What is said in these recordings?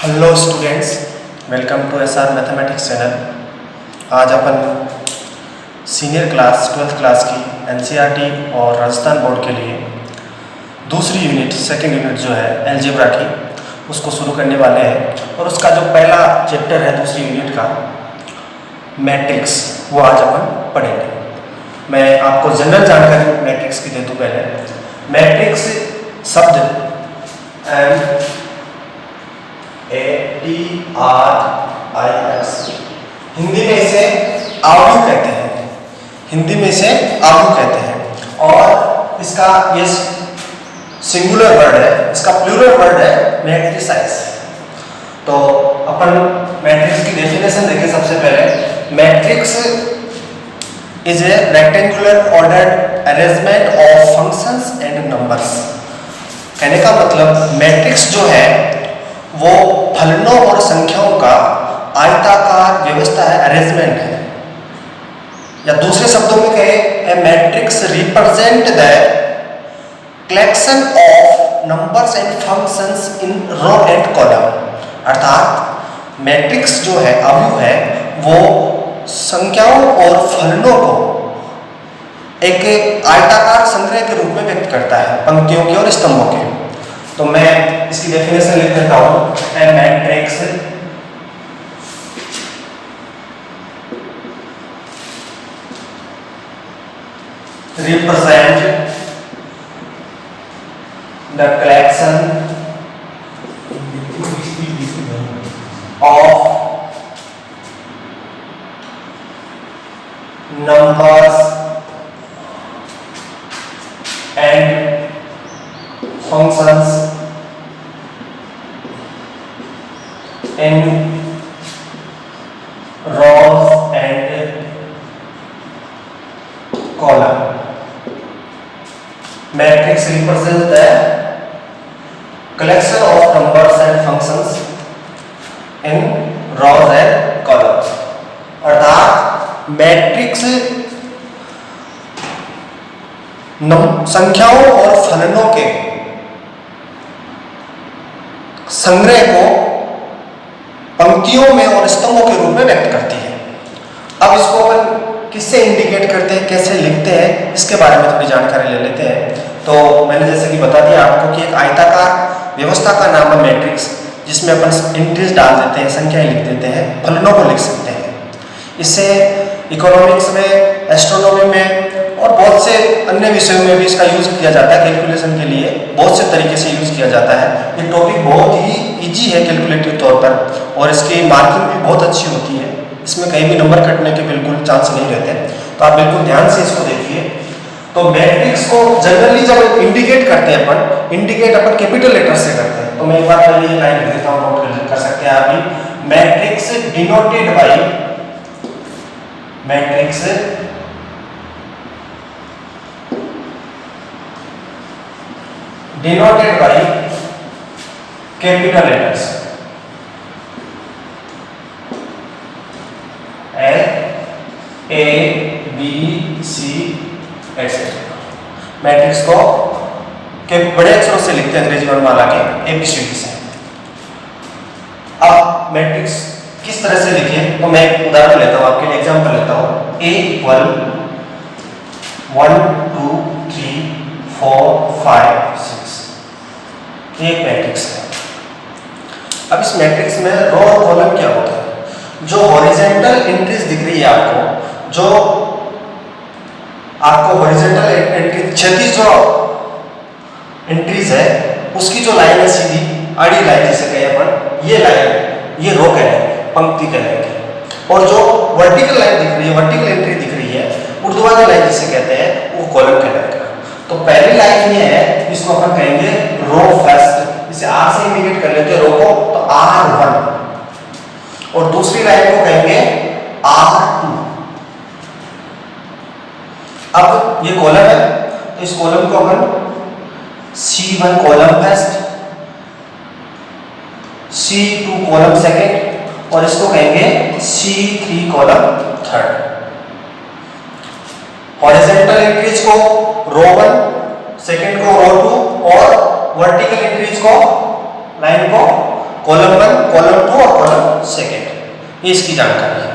Hello students, welcome to SR mathematics channel. आज अपन senior class 12th class की NCERT और राजस्थान बोर्ड के लिए दूसरी यूनिट सेकंड यूनिट जो है अलजेब्रा की उसको शुरू करने वाले हैं। और उसका जो पहला चैप्टर है दूसरी यूनिट का मैट्रिक्स, वो आज अपन पढ़ेंगे। मैं आपको जनरल जानकारी मैट्रिक्स की दे दूँ। पहले मैट्रिक्स शब्द MATRIX हिंदी में इसे आव्यूह कहते हैं। हिंदी में इसे आव्यूह कहते हैं और इसका ये सिंगुलर वर्ड है, इसका प्लूरल वर्ड है मैट्रिसाइज। तो अपन मैट्रिक्स की डेफिनेशन देखें। सबसे पहले matrix is A rectangular ordered arrangement of functions and numbers. कहने का मतलब मैट्रिक्स जो है वो फलनों और संख्याओं का आयताकार व्यवस्था है, अरेंजमेंट है। या दूसरे शब्दों में कहें, a matrix represent the collection of numbers and functions in row and column. अर्थात मैट्रिक्स जो है अव्यूह है वो संख्याओं और फलनों को एक आयताकार संग्रह के रूप में व्यक्त करता है, पंक्तियों के और स्तंभों के। तो मैं इसकी डेफिनेशन लिख देता हूं। A matrix represent the collection of numbers and functions in rows and column. Matrix represents the collection of numbers and functions in rows and columns. अर्थात मैट्रिक्स संख्याओं और फलनों के संग्रह को पंक्तियों में और स्तंभों के रूप में व्यक्त करती है। अब इसको अपन किससे इंडिकेट करते हैं, कैसे लिखते हैं, इसके बारे में थोड़ी जानकारी ले लेते हैं। तो मैंने जैसे कि बता दिया आपको कि एक आयताकार व्यवस्था का नाम है मैट्रिक्स, जिसमें अपन एंट्रीज डाल देते हैं, संख्याएं लिख देते हैं, फलनों को लिख सकते हैं। इससे इकोनॉमिक्स में, एस्ट्रोनॉमी में और बहुत से अन्य विषयों में भी इसका यूज किया जाता है। कैलकुलेशन के लिए बहुत से तरीके से यूज किया जाता है। ये टॉपिक बहुत ही इजी है कैलकुलेटिव तौर पर, और इसकी मार्किंग भी बहुत अच्छी होती है। इसमें कहीं भी नंबर कटने के बिल्कुल चांस नहीं रहते। तो आप बिल्कुल ध्यान से इसको देखिए। तो मैट्रिक्स को जनरली जब इंडिकेट करते हैं अपन, इंडिकेट अपन कैपिटल लेटर से करते हैं। तो मैं एक बार पहले ये लाइन लिख देता हूँ, नोट कर सकते हैं आप भी। Matrix denoted by matrix denoted by capital letters L, A, B, C, etc. Matrix को के बड़े अक्षरों से लिखते हैं, अंग्रेजी वर्णमाला के ABCD से। अब मैट्रिक्स किस तरह से लिखें, तो मैं एक उदाहरण लेता हूं, आपके लिए एग्जांपल लेता हूं। A इक्वल 1 2 3 4 5 6 एक मैट्रिक्स है। अब इस मैट्रिक्स में रो और कॉलम क्या होता है? जो हॉरिजॉन्टल एंट्रीज दिख रही है आपको, जो आपको हॉरिजॉन्टल एंट्री, क्षैतिज जो एंट्रीज है, उसकी जो लाइन है सीधी आड़ी लाइन जिसे कहें अपन, ये लाइन, ये रो कहलाएगी, पंक्ति कहलाएगी। और जो वर्टिकल लाइन दिख रही है, वर्टिकल एंट्री दिख रही है, ऊर्ध्वाधर लाइन जिसे कहते हैं, वो कॉलम कहलाएगा। तो पहली लाइन ये है, इसको अपन कहेंगे रो फर्स्ट। इसे R से इंडिकेट कर लेते हैं रो को, तो R1। और दूसरी लाइन को कहेंगे R2। अब ये कॉलम है, तो इस कॉलम को अपन C1 column first, C2 column second, और इसको कहेंगे C3 column third. Horizontal entries को रो 1, सेकंड को रो 2 और वर्टिकल एंट्रीज को लाइन को कॉलम 1, कॉलम 2 और कॉलम सेकेंड, ये इसकी जानकारी है।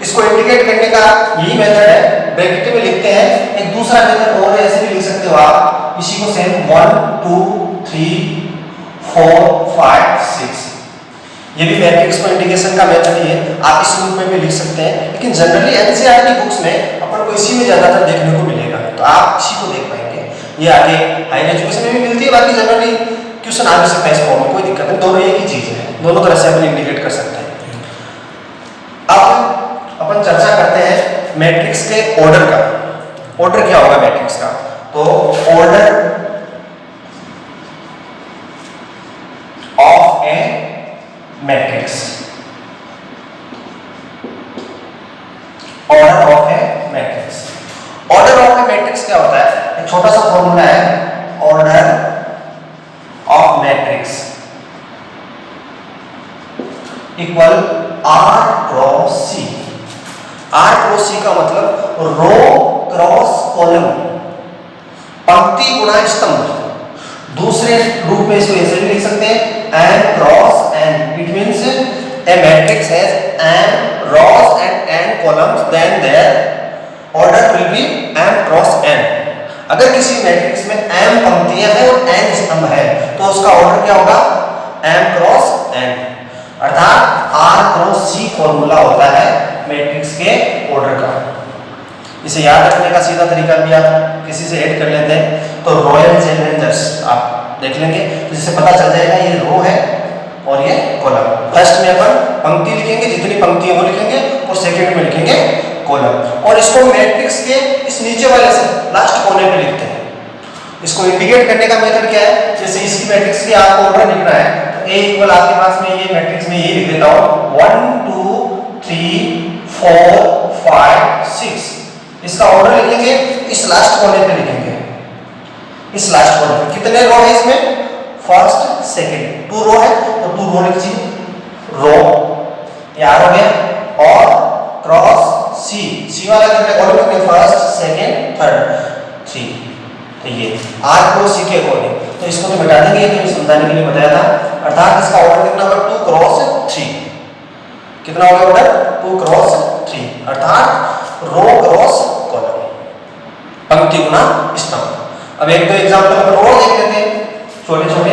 इसको इंडिकेट करने का यही मेथड है, ब्रैकेट में लिखते हैं। एक दूसरा मेथड और ऐसे भी लिख सकते हो आप, इसी को सेम 1 2 3 4 5 6, ये भी मैट्रिक्स को इंडिकेशन का मेथड ही है, आप इस रूप में भी लिख सकते हैं। लेकिन जनरली एनसीईआरटी बुक्स में अपन को इसी में ज्यादातर देखने को मिलेगा, तो आप इसी को देख पाएंगे। ये आगे हायर एजुकेशन में भी मिलती है, बाकी जनरली क्वेश्चन आ भी सकता है इस फॉर्म में, कोई दिक्कत नहीं, दोनों एक ही चीज है, दोनों तरह से अपन इंडिकेट कर सकते हैं। अब अपन चर्चा करते हैं मैट्रिक्स के ऑर्डर का। ऑर्डर क्या होगा मैट्रिक्स का? तो order of A matrix, order of A matrix. Order of A matrix क्या होता है? एक छोटा सा फॉर्मूला है, order of matrix equal R cross C। R cross C का मतलब रो क्रॉस कॉलम, पंक्ति गुणा स्तंभ। दूसरे रूप में इसको ऐसे भी लिख सकते हैं n cross n, it means a matrix has m rows and n columns, then their order will be m cross n। अगर किसी मैट्रिक्स में m पंक्तियां हैं और n स्तंभ है तो उसका ऑर्डर क्या होगा? m क्रॉस n, अर्थात R क्रॉस C फॉर्मूला होता है मैट्रिक्स के ऑर्डर का। इसे याद रखने का सीधा तरीका भी आप किसी से ऐड कर लेते हैं, तो रॉयल चैलेंजर्स आप देख लेंगे तो जिससे पता चल जाएगा ये रो है और ये कॉलम। फर्स्ट में अपन पंक्ति लिखेंगे, जितनी पंक्ति है वो लिखेंगे, और सेकंड में लिखेंगे कॉलम, और इसको मैट्रिक्स के इस नीचे वाले से लास्ट कोने पे लिखते हैं। इसको इंडिकेट करने का मेथड क्या है? जैसे इसकी मैट्रिक्स की आपको ऑर्डर लिखना है, तो A इक्वल आपके पास में ये मैट्रिक्स में ये लिख देता हूं 1 2 3 4 5 6। इसका ऑर्डर लिखेंगे इस लास्ट कोने पे लिखेंगे, इस लास्ट कोने पे। कितने रो है इसमें? फर्स्ट सेकंड, 2 रो है तो 2 रो लिख दीजिए, रो यार हो गया, और क्रॉस C वाला कितने कॉलम में? First second third 3। तो ये R क्रॉस C के अकॉर्डिंग, तो इसको तो मिटा देंगे, ये तो समझाने के लिए बताया था। अर्थात इसका ऑर्डर कितना होगा? 2 क्रॉस 3। कितना होगा ऑर्डर? 2 क्रॉस 3, अर्थात रो क्रॉस कॉलम, पंक्ति गुना स्तंभ। अब एक दो एग्जांपल अपन और देख लेते हैं छोटे छोटे।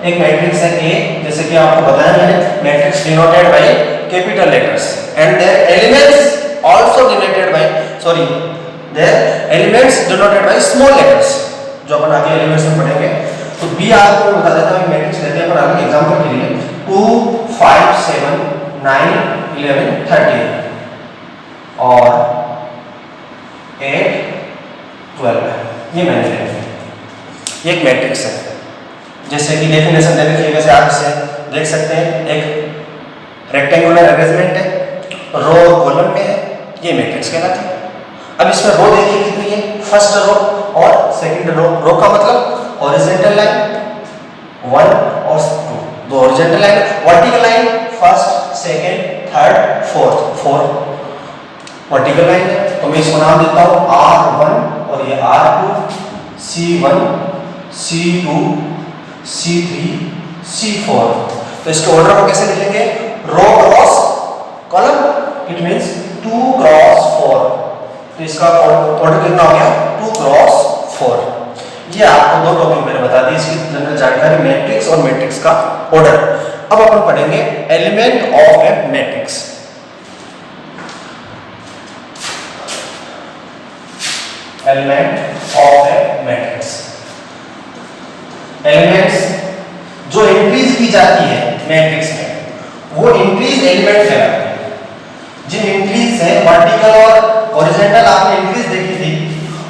एक मैट्रिक्स है A, जैसे कि आपको बताया मैंने, matrix denoted by capital letters and their elements also denoted by their elements denoted by small letters, जो अपन आगे एलिमेंट्स में पढ़ेंगे। तो B आपको बता देता हूं, मैट्रिक्स लेते हैं अपन आगे एग्जांपल के लिए 2 5 7 9 11 13 और 8 12। ये मैंने लिखा है, ये एक मैट्रिक्स है। जैसे कि डेफिनेशन दे रखी है, वैसे आप इसे देख सकते हैं। एक रेक्टेंगुलर अरेंजमेंट है, रो और कॉलम में है, ये मैट्रिक्स कहलाती है। अब इसमें रो देखिए कितनी है, फर्स्ट रो और सेकंड रो। रो का मतलब हॉरिजॉन्टल लाइन 1 और 2, दो horizontal line, vertical line first second third fourth, 4 vertical line है। तो मैं इसको नाम देता हूं R1 और ये R2, C1 C2 C3 C4। तो इसके ऑर्डर को कैसे लिखेंगे? Row cross column, it means 2 cross 4। तो इसका ऑर्डर कितना हो गया? 2 क्रॉस 4। ये आपको दो टॉपिक मैंने बता दी, इसकी जनरल जानकारी मैट्रिक्स और मैट्रिक्स का ऑर्डर। अब अपन पढ़ेंगे element of A matrix. Element of A matrix, elements जो इंक्रीज की जाती है मैट्रिक्स में, वो इंक्रीज एलिमेंट कहलाते हैं। जिन इंक्रीज है वर्टिकल और हॉरिजॉन्टल आपने इंक्रीज देखी थी,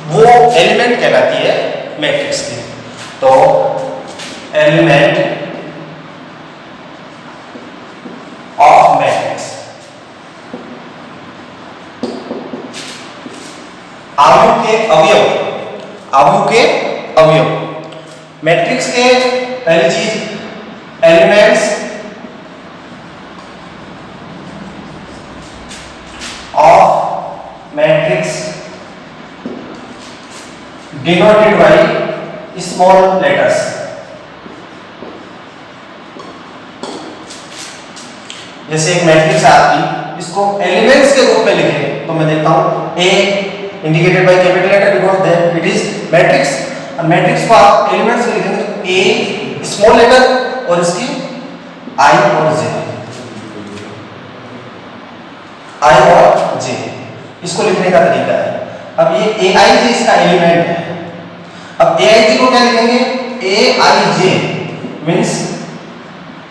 वो एलिमेंट कहलाती है मैट्रिक्स की। तो एलिमेंट ऑफ मैट्रिक्स, अवयव के अवयव, अवयव के अवयव। मैट्रिक्स के पहली चीज elements of matrix denoted by small letters. जैसे एक मैट्रिक्स है आपकी, इसको एलिमेंट्स के रूप में लिखें तो मैं देखता हूं A indicated by capital letter because then it is matrix. और मैट्रिक्स को आप एलिमेंट्स में लिखेंगे तो ए स्मॉल लेटर और इसकी आई और जे, आई और जे, इसको लिखने का तरीका है। अब ये ए आई जे इसका एलिमेंट है। अब ए आई जे को क्या लिखेंगे, ए I J means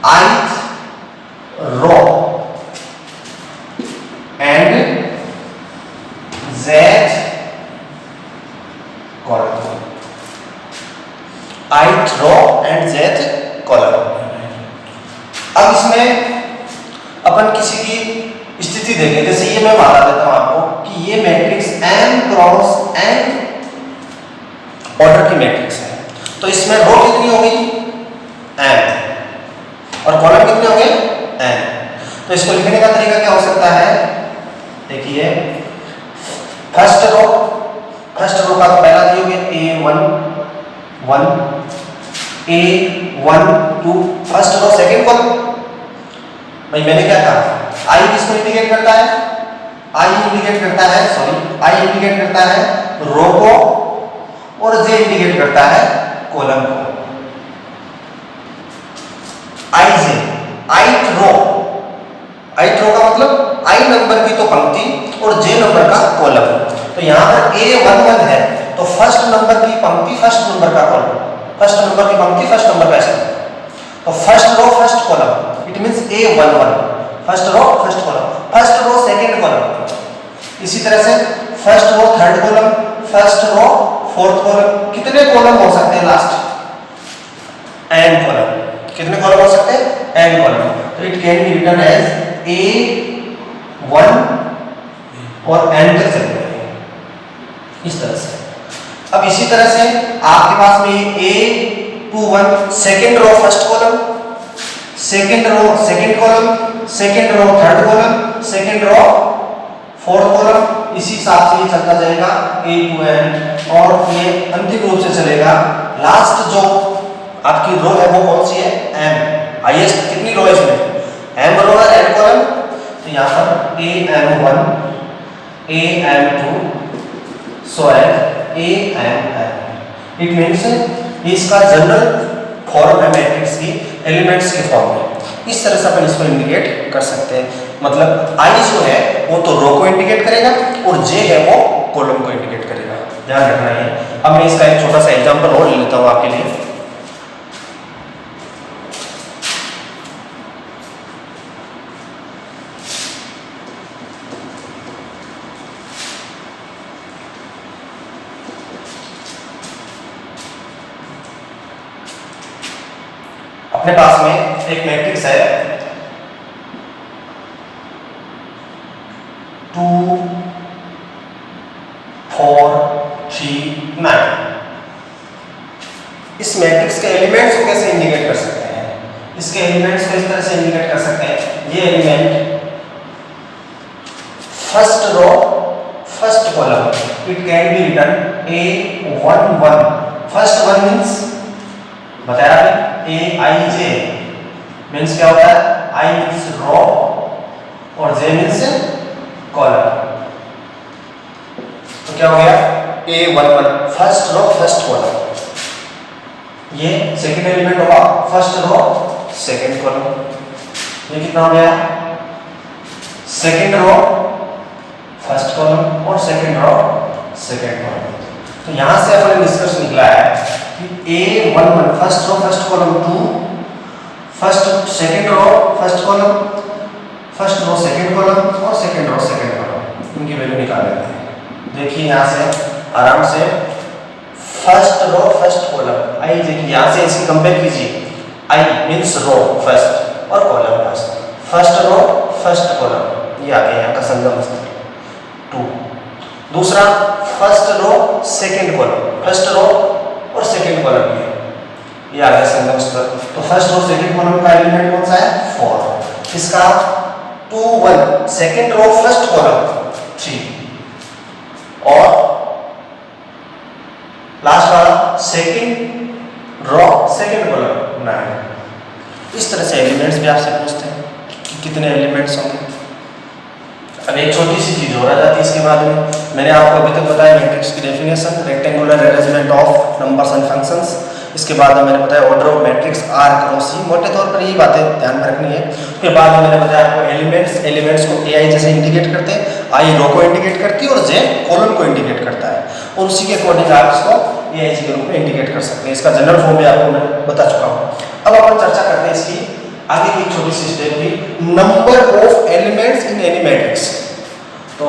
ith row and zth column, ith row and zth column। अब इसमें अपन किसी की स्थिति देखें, जैसे ये मैं बता देता हूं आपको कि ये matrix m cross n order की मैट्रिक्स है, तो इसमें रो कितनी होगी m और कॉलम कितने होंगे n। तो इसको लिखने का तरीका क्या हो सकता है, देखिए फर्स्ट रो का तो पहला दियोगे a1 1 a1 2 first row. Second column भाई मैंने क्या कहा, i किसको इंडिकेट करता है, i इंडिकेट करता है रो को और j इंडिकेट करता है कॉलम को। ith रो का मतलब i नंबर की तो पंक्ति और j नंबर का कॉलम। तो यहाँ पर a11 है तो फर्स्ट नंबर की पंक्ति फर्स्ट नंबर का कॉलम, फर्स्ट नंबर की पंक्ति फर्स्ट नंबर का स्टेप। तो first row first column it means a11, first row first column, first row second column. इसी तरह से first row third column, first row fourth column. कितने column हो सकते हैं लास्ट, n कॉलम। कितने कॉलम हो सकते हैं, n कॉलम। तो it can be written as a1 और n तक चलते हैं इस तरह से। अब इसी तरह से आपके पास में a21 second row first column, second row second column, second row third column, second row fourth column. इसी हिसाब से ये चलता जाएगा a2n और ये अंतिम रूप से चलेगा। लास्ट जो आपकी रो है वो कौन सी है, m। हाईएस्ट कितनी रो है इसमें, m रो है n कॉलम। तो यहाँ पर am1 am2 so on am। It means इसका जनरल फॉर्म है मैट्रिक्स की एलिमेंट्स के फॉर्म में। इस तरह से अपन इसको इंडिकेट कर सकते हैं। मतलब i जो है वो तो रो को इंडिकेट करेगा और j है वो कॉलम को इंडिकेट करेगा, ध्यान रखना है। अब मैं इसका एक छोटा सा एग्जांपल और ले लेता हूँ आपके लिए। अपने पास में एक मैट्रिक्स है 2 4 3 9। इस मैट्रिक्स के एलिमेंट्स को कैसे इंडिकेट कर सकते हैं, इसके एलिमेंट्स को इस तरह से इंडिकेट कर सकते हैं। ये element first row first column, it can be written a11। First one means बताया आपने aij मीन्स क्या होता है, i मीन्स रो और j मीन्स कॉलम। तो क्या हो गया a11 first row first column. ये सेकंड एलिमेंट होगा फर्स्ट रो सेकंड कॉलम। ये कितना हो गया, सेकंड रो फर्स्ट कॉलम और सेकंड रो सेकंड कॉलम। तो यहां से अपने निष्कर्ष निकला है कि a11 first row first column 2, first second row first column, first row second column और सेकंड रो सेकंड कॉलम, इनकी वैल्यू निकाल लेते हैं। देखिए यहां से आराम से फर्स्ट रो फर्स्ट कॉलम आई, देखिए यहां से इसकी कंपेयर कीजिए। आई मींस रो फर्स्ट और column first, first row first column, ये आ गया यहां का संगम स्तर 2। दूसरा first row second column, first row और सेकंड कॉलम ये आ गया संगम स्तर। तो फर्स्ट रो सेकंड कॉलम का एलिमेंट कौन सा है, 4। इसका 2 1 सेकंड रो फर्स्ट कॉलम 3 और लास्ट वाला सेकंड रो सेकंड कॉलम 9। इस तरह से एलिमेंट्स भी आपसे पूछते हैं कि कितने एलिमेंट्स होंगे। अब एक छोटी सी चीज़ हो रह जाती है इसके बाद में, मैंने आपको अभी तक बताया मैट्रिक्स की definition, rectangular arrangement of numbers and functions. इसके बाद में मैंने बताया order of matrix R cross C, मोटे तौर पर यही बातें ध्यान में रखनी है। उसके बाद में मैंने बताया आपको एलिमेंट्स को ए आई जैसे इंडिकेट करते हैं, आई रो को इंडिकेट करती है और जे कॉलम को इंडिकेट करता है, और उसी के अकॉर्डिंग आप इसको ए आई जी के रूप में इंडिकेट कर सकते हैं। इसका जनरल फॉर्म भी आपको मैं बता चुका हूँ। अब अपन चर्चा करते हैं इसकी आगे की छोटी सी स्टेप की, number of elements in any matrix. तो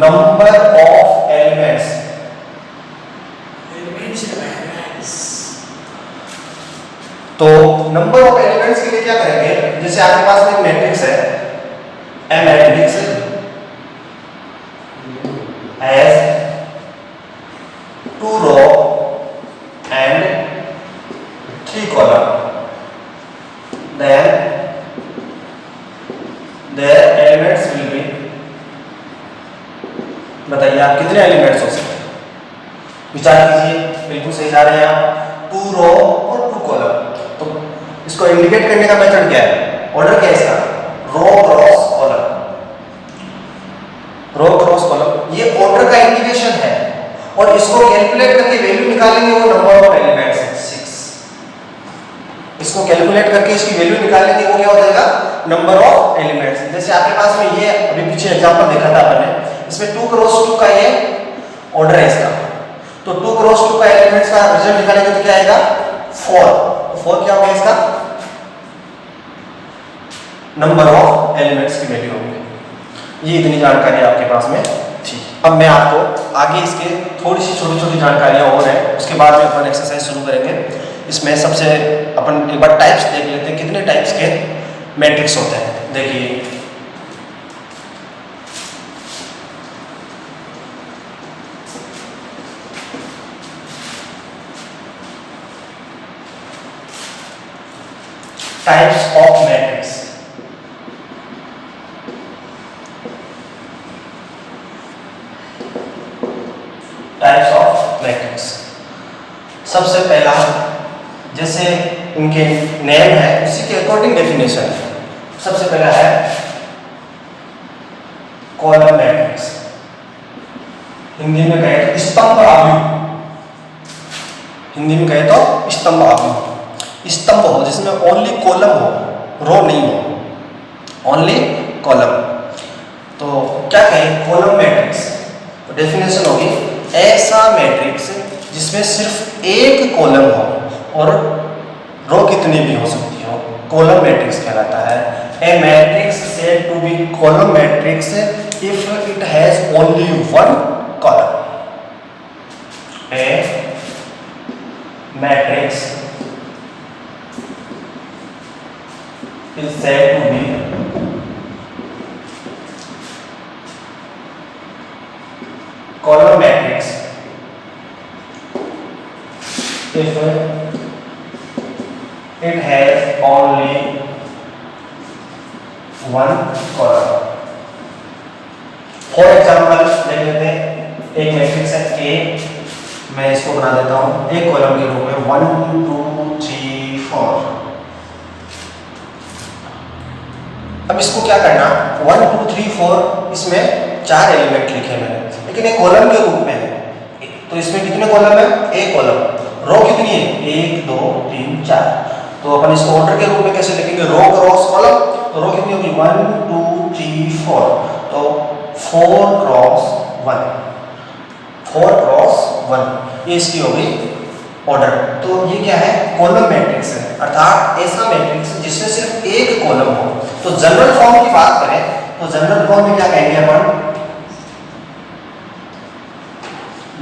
नंबर ऑफ एलिमेंट्स तो नंबर ऑफ एलिमेंट्स के लिए क्या करेंगे, जैसे आपके पास में मैट्रिक्स है, a matrix has 2 row and 3 column, then their elements will be, बताइए आप कितने एलिमेंट्स हो सकते हैं, विचार कीजिए, बिल्कुल सही जा रहे हैं आप। 2 रो और 2 कॉलम, तो इसको इंडिकेट करने का मेथड क्या है, ऑर्डर क्या है इसका, रो क्रॉस कॉलम, रो क्रॉस कॉलम, ये ऑर्डर का इंडिकेशन है। और इसको कैलकुलेट करके वैल्यू निकालेंगे, वो नंबर ऑफ एलिमेंट्स है 6। इसको कैलकुलेट करके इसकी वैल्यू निकालेंगे, वो क्या हो जाएगा, नंबर ऑफ एलिमेंट्स। जैसे आपके पास में ये अभी पीछे एग्जांपल देखा था आपने, इसमें 2 क्रॉस 2 का ये ऑर्डर है इसका, तो 2 क्रॉस 2 का एलिमेंट्स का रिजल्ट निकालेंगे तो क्या आएगा 4। तो 4 क्या होगा इसका, नंबर ऑफ एलिमेंट्स की वैल्यू होगी। ये इतनी जानकारी आपके पास में थी। अब मैं आपको आगे इसके थोड़ी सी छोटी छोटी जानकारियां और है, उसके बाद में अपन एक्सरसाइज शुरू करेंगे। इसमें सबसे अपन एक बार टाइप्स देख लेते हैं, कितने टाइप्स के मैट्रिक्स होते हैं। देखिए types of matrix, types of matrix. सबसे पहला, जैसे इनके नेम है उसी के अकॉर्डिंग डेफिनेशन है। सबसे पहला है कॉलम मैट्रिक्स, हिंदी में कहे तो स्तंभ आव्यूह, हिंदी में कहे तो स्तंभ आव्यूह। स्तंभ हो जिसमें ओनली कॉलम हो, रो नहीं हो, ओनली कॉलम, तो क्या कहें कॉलम मैट्रिक्स। तो डेफिनेशन होगी ऐसा मैट्रिक्स जिसमें सिर्फ एक कॉलम हो और रो कितनी भी हो सकती हो, कॉलम मैट्रिक्स कहलाता है। A matrix said to be column matrix if it has only one column. A matrix is said to be column matrix if it has only one column। For example देख लेते हैं, एक matrix है A, मैं इसको बना देता हूं एक कॉलम के रूप में 1 2 3 4। अब इसको क्या करना, 1 2 3 4 इसमें 4 एलिमेंट लिखे मैंने, लेकिन एक कॉलम के रूप में है, तो इसमें कितने कॉलम है, एक कॉलम। रो कितनी है, 1 2 3 4। तो अपन इसको ऑर्डर के रूप में कैसे लिखेंगे, रो क्रॉस कॉलम, तो रो कितनी होगी 1 2 3 4, तो 4 क्रॉस 1, 4 क्रॉस 1, ये इसकी होगी ऑर्डर। तो ये क्या है, कॉलम मैट्रिक्स है, अर्थात ऐसा मैट्रिक्स जिसमें सिर्फ एक कॉलम हो। तो जनरल फॉर्म की बात करें तो जनरल फॉर्म में क्या कहेंगे अपन,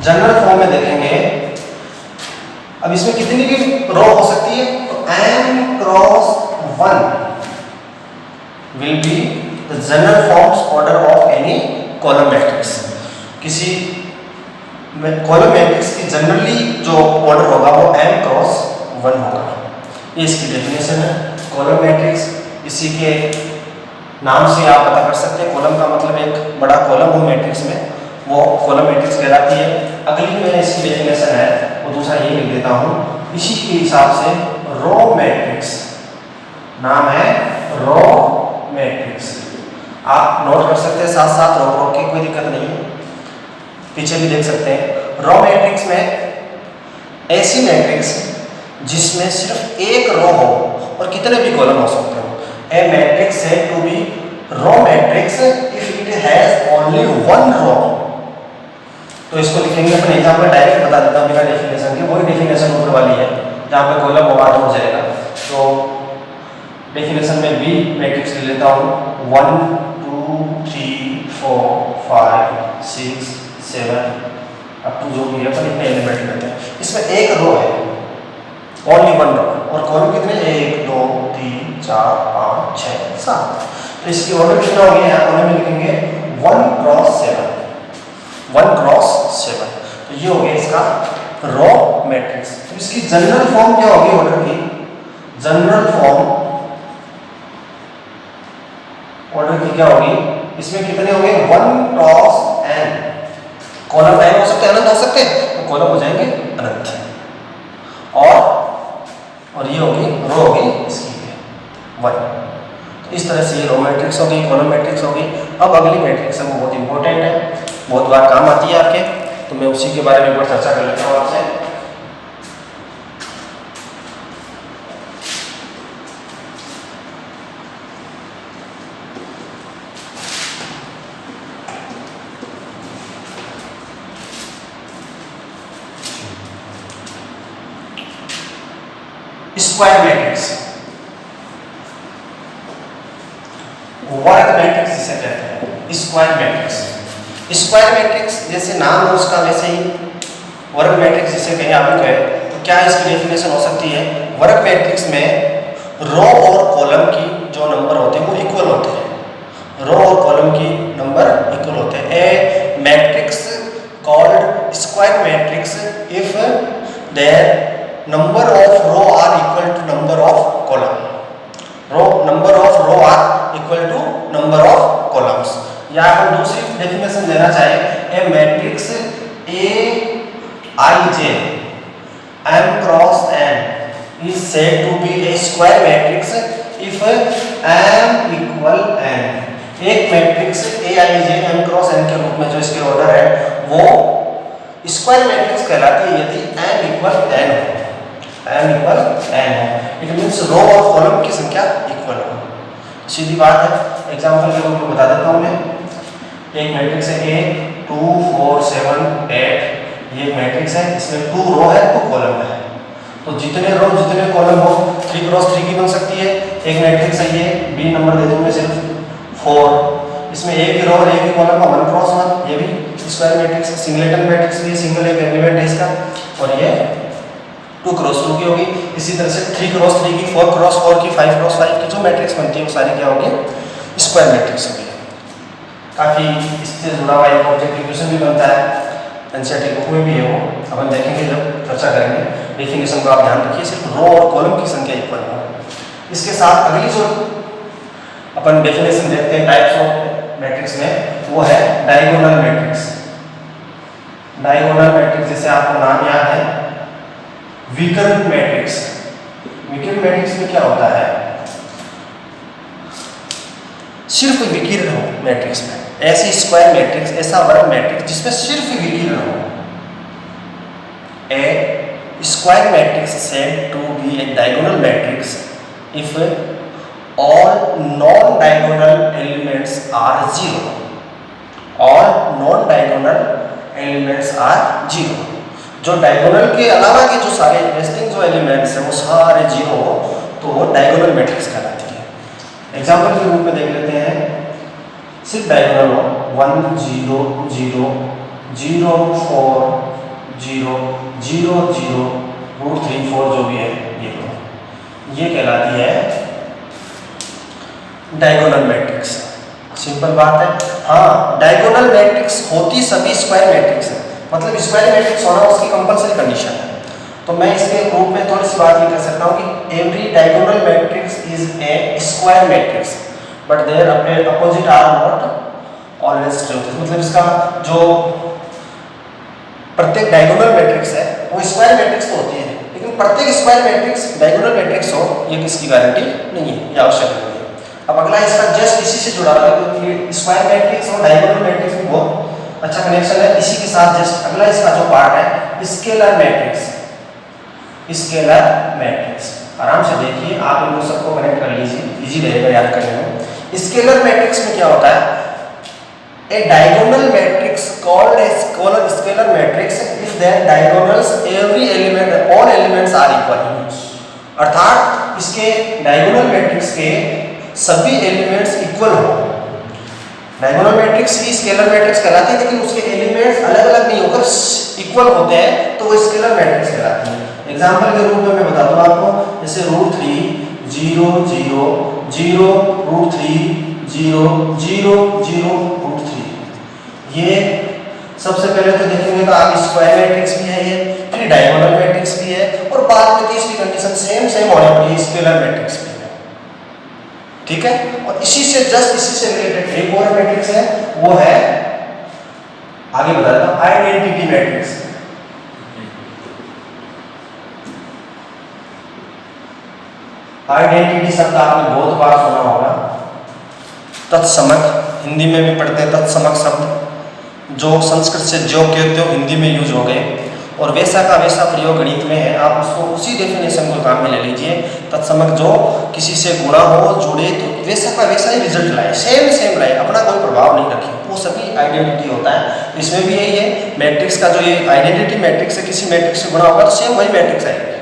जनरल फॉर्म में देखेंगे, अब इसमें कितनी भी रो हो सकती है, तो m cross 1 will be the general forms order of any column matrix. किसी कॉलम मैट्रिक्स की जनरली जो ऑर्डर होगा वो m क्रॉस 1 होगा। ये इसकी डेफिनेशन है कॉलम मैट्रिक्स। इसी के नाम से आप पता कर सकते हैं, कॉलम का मतलब एक बड़ा कॉलम हो मैट्रिक्स में, वो कॉलम मैट्रिक्स कहलाती है। अगली में इसकी डेफिनेशन है वो दूसरा ये लिख देता हूँ, इसी के हिसाब से रो मैट्रिक्स, नाम है रो मैट्रिक्स। आप नोट कर सकते हैं साथ साथ, रोक रोक के, कोई दिक्कत नहीं है, पीछे भी देख सकते हैं। रो मैट्रिक्स में ऐसी मैट्रिक्स जिसमें सिर्फ एक रो हो और कितने भी कॉलम हो सकते हो। ए मैट्रिक्स है to be row matrix if it has only one row. तो इसको लिखेंगे अपने एग्जाम्पल, डायरेक्ट बता देता हूँ बिना डेफिनेशन के, वही डेफिनेशन ऊपर वाली है जहाँ पे कॉलम होगा हो जाएगा। तो डेफिनेशन में बी मैट्रिक्स ले लेता हूँ, 1 2 3 4 5 6 7 अब टू जो भी है पर इतने एलिमेंट लेते हैं। इसमें एक रो है, ओनली वन रो, और कॉलम कितने, 1 2 3 4 5 6 7। तो इसकी ऑर्डर कितना हो गया, यहाँ ऑर्डर में लिखेंगे 1 क्रॉस 7, 1 क्रॉस 7। तो ये हो गया इसका रो मैट्रिक्स। तो इसकी जनरल फॉर्म क्या होगी ऑर्डर की, जनरल फॉर्म ऑर्डर की क्या होगी, इसमें कितने हो गए, 1 क्रॉस n, कॉलम n हो सकते हैं, अनंत हो सकते हैं, तो कॉलम हो जाएंगे अनंत। और ये होगी रो होगी इसकी 1। तो इस तरह से ये रो मैट्रिक्स होगी, कॉलम मैट्रिक्स होगी। अब अगली मैट्रिक्स है वो बहुत इंपॉर्टेंट है, बहुत बार काम आती है आपके, तो मैं उसी के बारे में एक बार चर्चा कर लेता हूँ आपसे। स्क्वायर मैट्रिक्स, वर्ग मैट्रिक्स जिसे कहते हैं स्क्वायर मैट्रिक्स। स्क्वायर मैट्रिक्स जैसे नाम है उसका वैसे ही वर्ग मैट्रिक्स जिसे कहें आप कहें, तो क्या इसकी डेफिनेशन हो सकती है, वर्ग मैट्रिक्स में रो और कॉलम की जो नंबर होते हैं वो इक्वल होते हैं, रो और कॉलम की नंबर इक्वल होते हैं। A matrix called square matrix if there number of row are equal to number of column, number of row are equal to number of columns। या हम दूसरी डेफिनेशन देना चाहे, a matrix A I J m cross n is said to be a square matrix if m equal n। एक matrix A I J m cross n के रूप में जो इसके ऑर्डर है वो स्क्वायर मैट्रिक्स कहलाती है यदि m इक्वल n हो, m इक्वल n है, इट मीन्स रो और कॉलम की संख्या इक्वल हो। सीधी बात है, एग्जांपल के रूप में बता देता हूँ मैं। एक मैट्रिक्स है A 2 4 7 8, ये एक मैट्रिक्स है, इसमें 2 रो है 2 कॉलम है, तो जितने रो जितने कॉलम हो 3 क्रॉस 3 की बन सकती है। एक मैट्रिक्स है ये, B नंबर दे दूँ मैं सिर्फ 4, इसमें एक ही रो और एक ही कॉलम का 1 क्रॉस 1, ये भी स्क्वायर मैट्रिक्स है। सिंगलेटन मैट्रिक्स भी सिंगल एक एलिमेंट है इसका, और ये 2 क्रॉस 2 की होगी। इसी तरह से 3 क्रॉस 3 की, 4 क्रॉस 4 की, 5 क्रॉस 5 की जो मैट्रिक्स बनती है वो सारी क्या होगी, स्क्वायर मैट्रिक्स होगी। काफ़ी इससे जुड़ा हुआ एक ऑब्जेक्टिव क्वेश्चन भी बनता है, एनसीईआरटी बुक में भी है वो, अपन देखेंगे जब चर्चा करेंगे। डेफिनेशन को आप ध्यान रखिए, सिर्फ रो और कॉलम की संख्या इक्वल हो। इसके साथ अगली जो अपन डेफिनेशन देखते हैं टाइप्स ऑफ मैट्रिक्स में, वो है डायगोनल मैट्रिक्स। डायगोनल मैट्रिक्स जैसे आपको नाम याद है, विकर्ण मैट्रिक्स। विकर्ण मैट्रिक्स में क्या होता है, सिर्फ विकीर्ण हो मैट्रिक्स में, ऐसी स्क्वायर मैट्रिक्स, ऐसा वर्ग मैट्रिक्स जिसमें सिर्फ विकीर्ण हो। A square matrix said to be a diagonal matrix if all non diagonal elements are zero, all non diagonal elements are zero. जो डायगोनल के अलावा के जो सारे रेस्टिंग जो एलिमेंट्स हैं वो सारे जीरो हो तो वो डायगोनल मैट्रिक्स कहलाती है। एग्जांपल के रूप में देख लेते हैं, सिर्फ डायगोनल हो 1 0 0 0 4 0 0 0 √3 4 जो भी है ये कहलाती है डायगोनल मैट्रिक्स। सिंपल बात है। हाँ, डायगोनल मैट्रिक्स होती सभी स्क्वायर मैट्रिक्स है, मतलब स्क्वायर मैट्रिक्स होना उसकी कंपलसरी कंडीशन है। तो मैं इसके रूप में थोड़ी सी बात ये कर सकता हूँ कि every diagonal matrix is a square matrix but their opposite are not always true. मतलब इसका जो प्रत्येक डायगोनल मैट्रिक्स है वो स्क्वायर मैट्रिक्स तो होती है, लेकिन प्रत्येक स्क्वायर मैट्रिक्स डायगोनल मैट्रिक्स हो ये किसकी गारंटी नहीं है, ये आवश्यक नहीं है। अब अगला इसका जस्ट इसी से जुड़ा हुआ है, क्योंकि स्क्वायर मैट्रिक्स और डायगोनल मैट्रिक्स में बहुत अच्छा कनेक्शन है। इसी के साथ जस्ट अगला इसका जो पार्ट है स्केलर मैट्रिक्स। स्केलर मैट्रिक्स आराम से देखिए, आप इन सबको कनेक्ट कर लीजिए, इजी रहेगा याद करने में। स्केलर मैट्रिक्स में क्या होता है, a diagonal matrix called as scalar matrix if their diagonals every element all elements are equal। अर्थात इसके डायगोनल मैट्रिक्स के सभी एलिमेंट्स इक्वल हो। डायगोनल मैट्रिक्स भी स्केलर मैट्रिक्स कहलाती है, लेकिन उसके एलिमेंट्स अलग अलग नहीं होकर इक्वल होते हैं तो वो स्केलर मैट्रिक्स कहलाती है। एग्जांपल के रूप में मैं बता दूं आपको, जैसे √3 0 0 0 √3 0 0 0 √3। ये सबसे पहले तो देखेंगे तो आप स्क्वायर मैट्रिक्स भी है ये, फिर डायगोनल मैट्रिक्स भी है, और बाद में तीसरी कंडीशन सेम होने वाली है, स्केलर मैट्रिक्स भी है। ठीक है, और इसी से रिलेटेड एक और मैट्रिक्स है, वो है आगे बताता हूं आइडेंटिटी मैट्रिक्स। आइडेंटिटी शब्द आपने बहुत बार सुना होगा। तत्समक हिंदी में भी पढ़ते हैं, तत्समक शब्द जो संस्कृत से जो कहते हो हिंदी में यूज हो गए, और वैसा का वैसा प्रयोग गणित में है, आप उसको उसी डेफिनेशन को काम में ले लीजिए। तत्समक जो किसी से गुणा हो जुड़े तो वैसा का वैसा ही रिजल्ट लाए, सेम लाए, अपना कोई प्रभाव नहीं रखे, वो सभी आइडेंटिटी होता है। इसमें भी यही है, मैट्रिक्स का जो ये आइडेंटिटी मैट्रिक्स है, किसी मैट्रिक्स से गुणा होगा तो सेम वही मैट्रिक्स आएगी।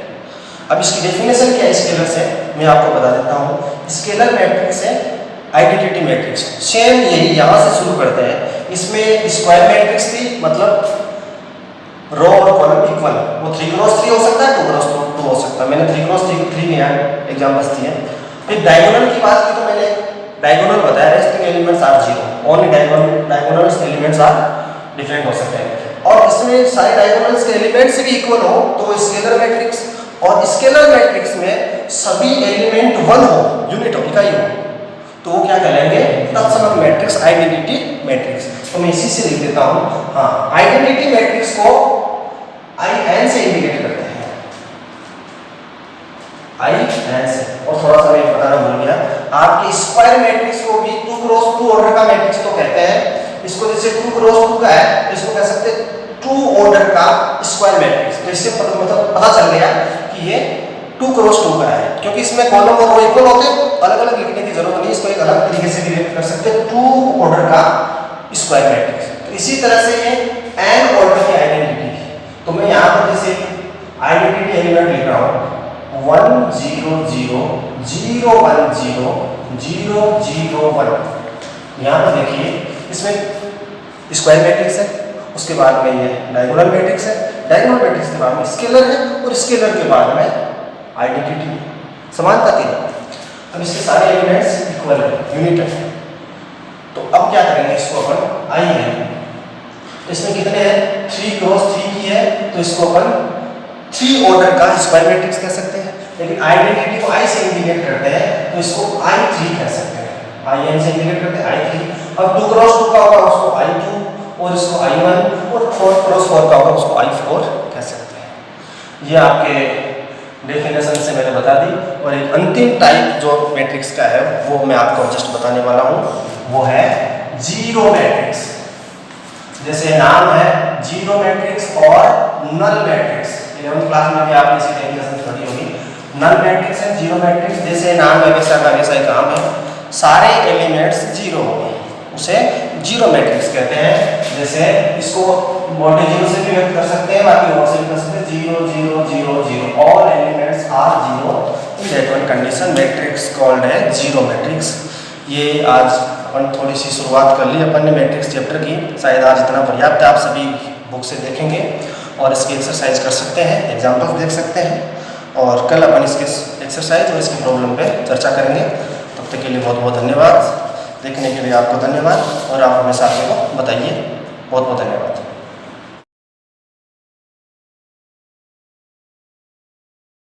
अब इसकी डेफिनेशन क्या है स्केलर से, मैं आपको बता देता हूँ। स्केलर मैट्रिक्स है आइडेंटिटी मैट्रिक्स, सेम यही यहाँ से शुरू करते हैं। इसमें स्क्वायर मैट्रिक्स थी, मतलब रो और कॉलम इक्वल, वो 3x3 हो सकता है, 2x2 हो सकता है। मैंने 3x3 के यहाँ एग्जाम्पल्स दिए। फिर डायगोनल की बात की तो मैंने डायगोनल बताया, resting elements are 0, only diagonal elements are different हो सकते हैं, और इसमें सारे डायगोनल्स के एलिमेंट्स भी इक्वल हो तो वो स्केलर मैट्रिक्स। और स्केलर मैट्रिक्स में सभी एलिमेंट 1 हो, यूनिट हो, इकाई हो, तो वो क्या कहलाएंगे, तत्समक मैट्रिक्स, आइडेंटिटी मैट्रिक्स। तो मैं इसी से लिख देता हूँ। हाँ, आइडेंटिटी मैट्रिक्स को IN से इंडिकेट करते हैं, IN से। और थोड़ा सा मैं बताना भूल गया, आपके स्क्वायर मैट्रिक्स को भी 2x2 ऑर्डर का मैट्रिक्स तो कहते हैं। इसको जैसे 2x2 का है तो इसको कह सकते हैं 2 ऑर्डर का स्क्वायर मैट्रिक्स। तो इससे मतलब पता चल गया कि ये 2x2 का है, क्योंकि इसमें कॉलम और रो इक्वल होते हैं, अलग अलग लिखने की जरूरत नहीं, इसको एक अलग तरीके से भी कर सकते हैं, 2 ऑर्डर का स्क्वायर मैट्रिक्स। तो इसी तरह से ये n ऑर्डर की आइडेंटिटी, तो मैं यहाँ पर जैसे आइडेंटिटी एलिमेंट लिख रहा हूँ 1 0 0 0 1 0 0 0 1। यहाँ पर देखिए इसमें स्क्वायर मैट्रिक्स है, उसके बाद में ये डायगोनल मैट्रिक्स है, डायगोनल मैट्रिक्स के बाद में स्केलर है, और स्केलर के बाद में आइडेंटिटी, समानता थी। अब इसके सारे एलिमेंट्स इक्वल है, यूनिट है। तो अब क्या करेंगे, इसको अपन IN, इसमें कितने हैं, 3x3 की है, तो इसको अपन 3 ऑर्डर का स्क्वायर मैट्रिक्स कह सकते हैं। लेकिन आइडेंटिटी को I से इंडिकेट करते हैं तो इसको I3 कह सकते हैं, IN से इंडिकेट करते हैं I3। अब 2x2 का होगा उसको I2, और इसको I1, और 4x4 का होगा उसको I4 कह सकते हैं। ये आपके डेफिनेशन से मैंने बता दी। और एक अंतिम टाइप जो मैट्रिक्स का है वो मैं आपको जस्ट बताने वाला हूँ, वो है जीरो मैट्रिक्स। जैसे नाम है जीरो मैट्रिक्स और नल मैट्रिक्स, 11वीं क्लास में भी आपने इसी डेफिनेशन पढ़ी होगी। नल मैट्रिक्स है, जीरो मैट्रिक्स, जैसे नाम है वैसा का वैसा ही काम है, सारे एलिमेंट्स जीरो हो, उसे जीरो मैट्रिक्स कहते हैं। जैसे इसको मोटे जीरो से भी व्यक्त कर सकते हैं, बाकी और से भी कर सकते हैं, 0 0 0 0 all elements are zero in that one condition matrix called है जीरो मैट्रिक्स। ये आज अपन थोड़ी सी शुरुआत कर ली अपन ने मैट्रिक्स चैप्टर की, शायद आज इतना पर्याप्त है, आप सभी बुक से देखेंगे और इसकी एक्सरसाइज कर सकते हैं, एग्जाम्पल्स देख सकते हैं, और कल अपन इसके एक्सरसाइज और इसकी प्रॉब्लम पे चर्चा करेंगे। तब तक के लिए बहुत बहुत धन्यवाद, देखने के लिए आपको धन्यवाद, और आप हमें साथियों को बताइए। बहुत बहुत धन्यवाद।